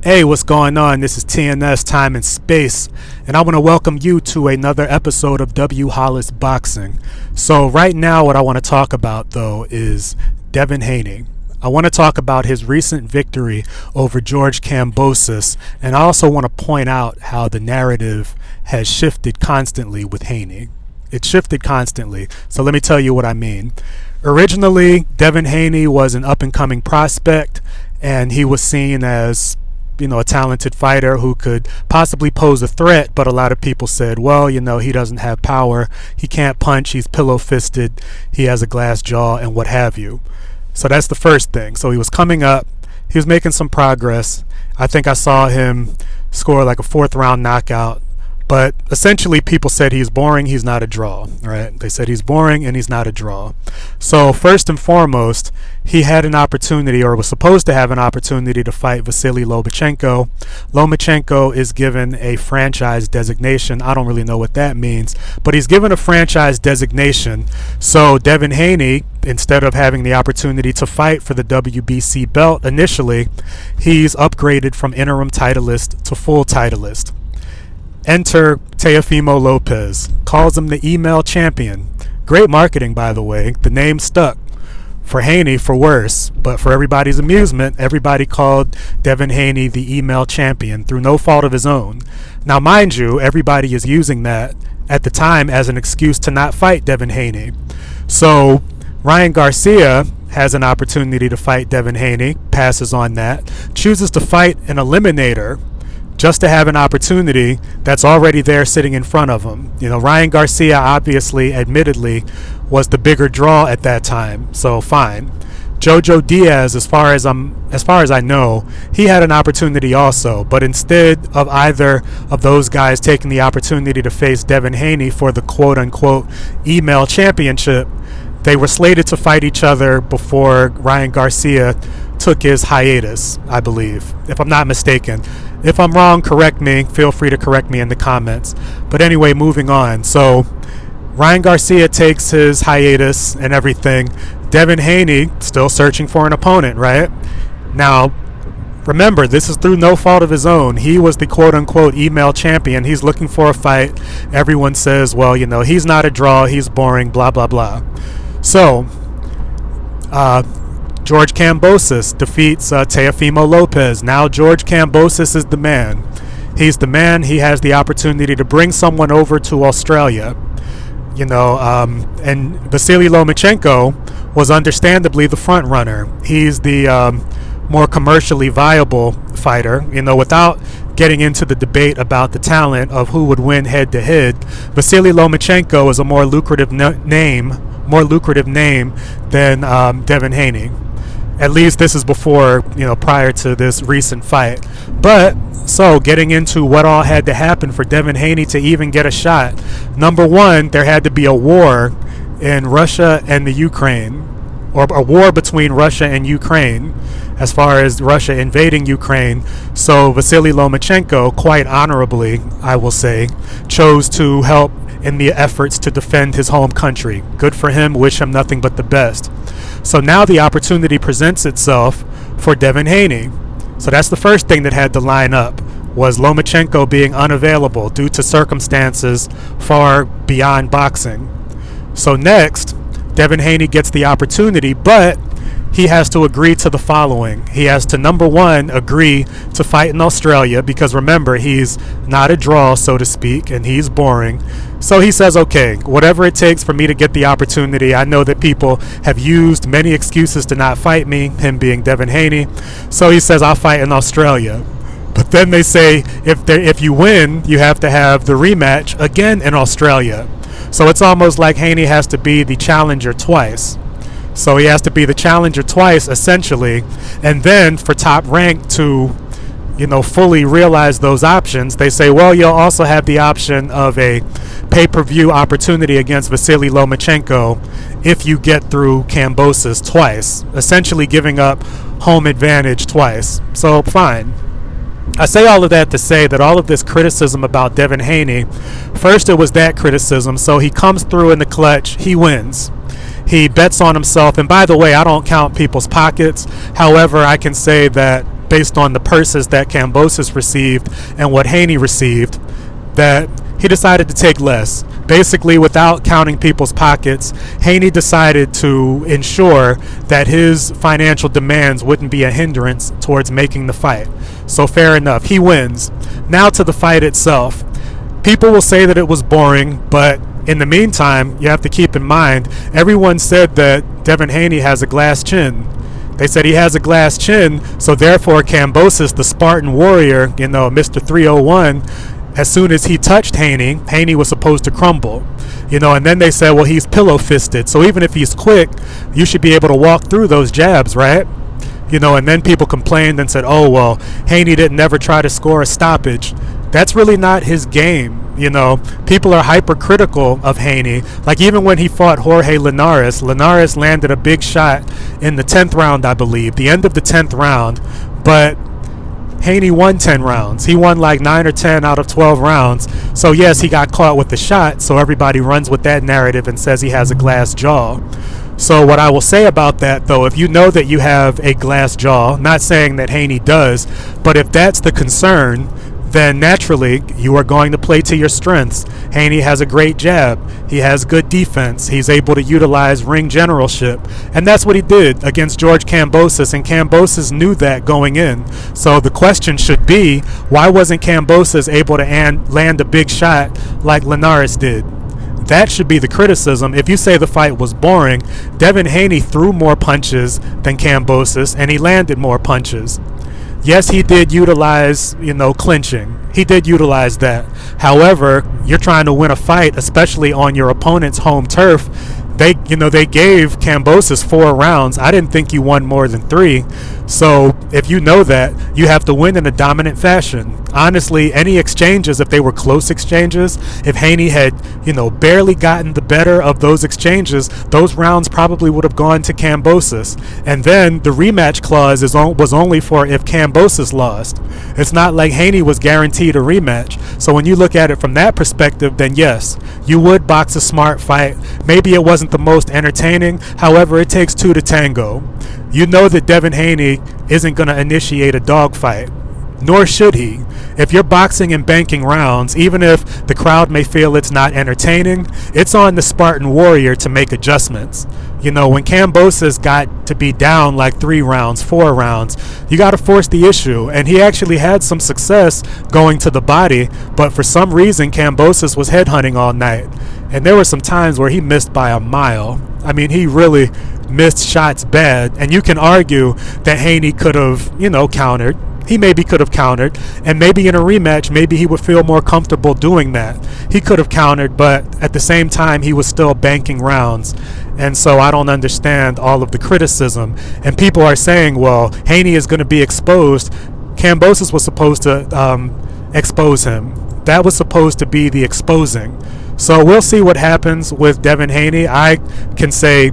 Hey, what's going on? This is TNS Time and Space, and I want to welcome you to another episode of W. Hollis Boxing. So, right now, what I want to talk about, though, is Devin Haney. I want to talk about his recent victory over George Kambosos, and I also want to point out how the narrative has shifted constantly with Haney. It shifted constantly, so let me tell you what I mean. Originally, Devin Haney was an up-and-coming prospect, and he was seen as a talented fighter who could possibly pose a threat, but a lot of people said, well, he doesn't have power, he can't punch, he's pillow-fisted, he has a glass jaw, and what have you. So that's the first thing. So he was coming up, he was making some progress. I think I saw him score like a fourth round knockout, but essentially people said he's boring, he's not a draw, right? They said he's boring and he's not a draw. So first and foremost, he had an opportunity, or was supposed to have an opportunity, to fight Vasily Lomachenko. Lomachenko is given a franchise designation. I don't really know what that means, but he's given a franchise designation. So Devin Haney, instead of having the opportunity to fight for the WBC belt initially, he's upgraded from interim titleist to full titleist. Enter Teofimo Lopez, calls him the email champion. Great marketing, by the way. The name stuck. For Haney, for worse, but for everybody's amusement, everybody called Devin Haney the email champion through no fault of his own. Now, mind you, everybody is using that at the time as an excuse to not fight Devin Haney. So Ryan Garcia has an opportunity to fight Devin Haney, passes on that, chooses to fight an eliminator just to have an opportunity that's already there sitting in front of him. Ryan Garcia obviously, admittedly, was the bigger draw at that time, so fine. Jojo Diaz, as far as I know, he had an opportunity also, but instead of either of those guys taking the opportunity to face Devin Haney for the quote-unquote email championship, they were slated to fight each other before Ryan Garcia took his hiatus, I believe, if I'm not mistaken. If I'm wrong, correct me. Feel free to correct me in the comments. But anyway, moving on. So Ryan Garcia takes his hiatus and everything. Devin Haney still searching for an opponent, right? Now, remember, this is through no fault of his own. He was the quote-unquote email champion. He's looking for a fight. Everyone says, well, he's not a draw. He's boring, blah, blah, blah. So, George Kambosos defeats Teofimo Lopez. Now George Kambosos is the man. He's the man. He has the opportunity to bring someone over to Australia. And Vasily Lomachenko was understandably the front runner. He's the more commercially viable fighter. Without getting into the debate about the talent of who would win head-to-head, Vasily Lomachenko is a more lucrative name than Devin Haney. At least this is before, prior to this recent fight. But, so, getting into what all had to happen for Devin Haney to even get a shot. Number one, there had to be a war in Russia and the Ukraine, or a war between Russia and Ukraine, as far as Russia invading Ukraine. So Vasily Lomachenko, quite honorably, I will say, chose to help in the efforts to defend his home country. Good for him, wish him nothing but the best. So now the opportunity presents itself for Devin Haney. So that's the first thing that had to line up, was Lomachenko being unavailable due to circumstances far beyond boxing. So next, Devin Haney gets the opportunity, but he has to agree to the following. He has to, number one, agree to fight in Australia, because remember, he's not a draw, so to speak, and he's boring. So he says, okay, whatever it takes for me to get the opportunity. I know that people have used many excuses to not fight me, him being Devin Haney. So he says, I'll fight in Australia. But then they say, if you win, you have to have the rematch again in Australia. So it's almost like Haney has to be the challenger twice. So he has to be the challenger twice, essentially. And then for Top Rank to, fully realize those options, they say, well, you'll also have the option of a pay-per-view opportunity against Vasily Lomachenko if you get through Kambosos twice, essentially giving up home advantage twice. So fine. I say all of that to say that all of this criticism about Devin Haney, first it was that criticism, so he comes through in the clutch, he wins. He bets on himself, and by the way, I don't count people's pockets. However, I can say that based on the purses that Kambosos received and what Haney received, that he decided to take less. Basically, without counting people's pockets, Haney decided to ensure that his financial demands wouldn't be a hindrance towards making the fight. So fair enough, he wins. Now to the fight itself. People will say that it was boring, but in the meantime, you have to keep in mind, everyone said that Devin Haney has a glass chin. They said he has a glass chin, so therefore Kambosos, the Spartan warrior, Mr. 301, as soon as he touched Haney, Haney was supposed to crumble. And then they said, well, he's pillow-fisted, so even if he's quick, you should be able to walk through those jabs, right? And then people complained and said, oh, well, Haney didn't ever try to score a stoppage. That's really not his game. People are hypercritical of Haney. Like even when he fought Jorge Linares landed a big shot in the 10th round, I believe, the end of the 10th round, but Haney won 10 rounds. He won like 9 or 10 out of 12 rounds. So yes, he got caught with the shot, so everybody runs with that narrative and says he has a glass jaw. So what I will say about that, though, if you know that you have a glass jaw, not saying that Haney does, but if that's the concern, then naturally you are going to play to your strengths. Haney has a great jab. He has good defense. He's able to utilize ring generalship. And that's what he did against George Kambosos, and Kambosos knew that going in. So the question should be, why wasn't Kambosos able to land a big shot like Linares did? That should be the criticism. If you say the fight was boring, Devin Haney threw more punches than Kambosos, and he landed more punches. Yes, he did utilize, clinching. He did utilize that. However, you're trying to win a fight, especially on your opponent's home turf. They gave Kambosos 4 rounds. I didn't think you won more than 3. So if you know that, you have to win in a dominant fashion. Honestly, any exchanges, if they were close exchanges, if Haney had, barely gotten the better of those exchanges, those rounds probably would have gone to Kambosos. And then the rematch clause was only for if Kambosos lost. It's not like Haney was guaranteed a rematch. So when you look at it from that perspective, then yes, you would box a smart fight. Maybe it wasn't the most entertaining. However, it takes 2 to tango. You know that Devin Haney isn't going to initiate a dogfight, nor should he. If you're boxing and banking rounds, even if the crowd may feel it's not entertaining, it's on the Spartan warrior to make adjustments. When Kambosos got to be down like 3 rounds, 4 rounds, you got to force the issue. And he actually had some success going to the body, but for some reason, Kambosos was headhunting all night. And there were some times where he missed by a mile. I mean, he really missed shots bad. And you can argue that Haney could have, countered. He maybe could have countered, and maybe in a rematch, maybe he would feel more comfortable doing that. He could have countered, but at the same time, he was still banking rounds. And so I don't understand all of the criticism. And people are saying, well, Haney is going to be exposed. Kambosos was supposed to expose him. That was supposed to be the exposing. So we'll see what happens with Devin Haney. I can say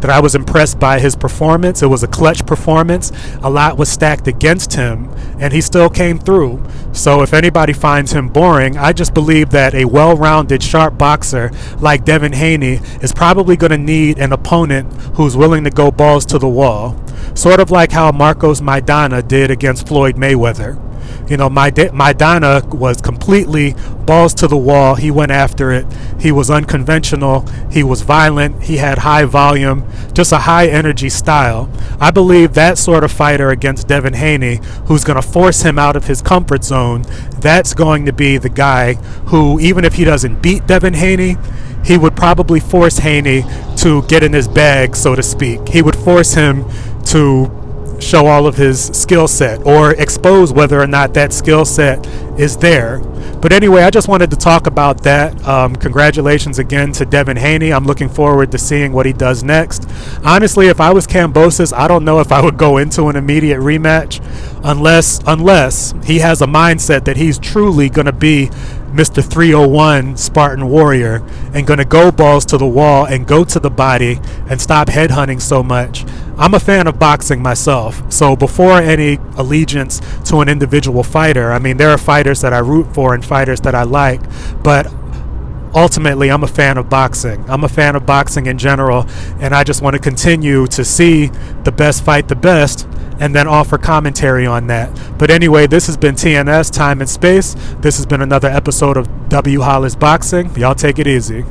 that I was impressed by his performance. It was a clutch performance. A lot was stacked against him, and he still came through. So if anybody finds him boring, I just believe that a well-rounded, sharp boxer like Devin Haney is probably going to need an opponent who's willing to go balls to the wall. Sort of like how Marcos Maidana did against Floyd Mayweather. Maidana was completely balls to the wall. He went after it. He was unconventional. He was violent. He had high volume, just a high energy style. I believe that sort of fighter against Devin Haney, who's going to force him out of his comfort zone, that's going to be the guy who, even if he doesn't beat Devin Haney, he would probably force Haney to get in his bag, so to speak. He would force him to show all of his skill set, or expose whether or not that skill set is there. But anyway, I just wanted to talk about that. Congratulations again to Devin Haney. I'm looking forward to seeing what he does next. Honestly, if I was Kambosos, I don't know if I would go into an immediate rematch unless he has a mindset that he's truly going to be Mr. 301 Spartan warrior and going to go balls to the wall and go to the body and stop headhunting so much. I'm a fan of boxing myself, so before any allegiance to an individual fighter, I mean, there are fighters that I root for and fighters that I like, but ultimately I'm a fan of boxing. I'm a fan of boxing in general, and I just want to continue to see the best fight the best and then offer commentary on that. But anyway, this has been TNS Time and Space. This has been another episode of W Hollis Boxing. Y'all take it easy.